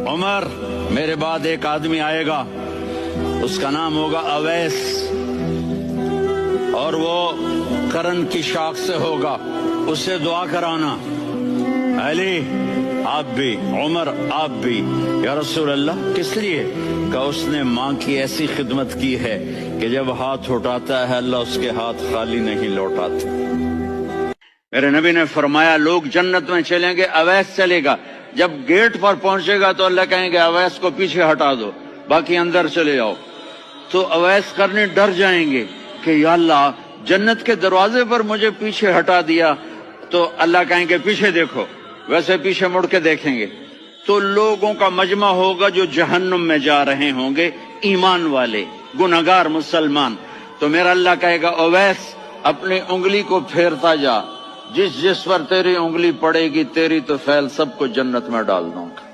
عمر میرے بعد ایک آدمی آئے گا، اس کا نام ہوگا اویس، اور وہ کرن کی شاخ سے ہوگا، اس سے دعا کرانا۔ علی آپ بھی، عمر آپ بھی۔ یا رسول اللہ کس لیے؟ کہ اس نے ماں کی ایسی خدمت کی ہے کہ جب ہاتھ اٹھاتا ہے اللہ اس کے ہاتھ خالی نہیں لوٹاتا۔ میرے نبی نے فرمایا لوگ جنت میں چلیں گے، اویس چلے گا، جب گیٹ پر پہنچے گا تو اللہ کہیں گے اویس کو پیچھے ہٹا دو، باقی اندر چلے جاؤ۔ تو اویس کرنے ڈر جائیں گے کہ یا اللہ جنت کے دروازے پر مجھے پیچھے ہٹا دیا، تو اللہ کہیں گے پیچھے دیکھو، ویسے پیچھے مڑ کے دیکھیں گے تو لوگوں کا مجمع ہوگا جو جہنم میں جا رہے ہوں گے، ایمان والے، گنہگار مسلمان۔ تو میرا اللہ کہے گا اویس اپنی انگلی کو پھیرتا جا، جس جس پر تیری انگلی پڑے گی تیری تو فیل سب کو جنت میں ڈال دوں گا۔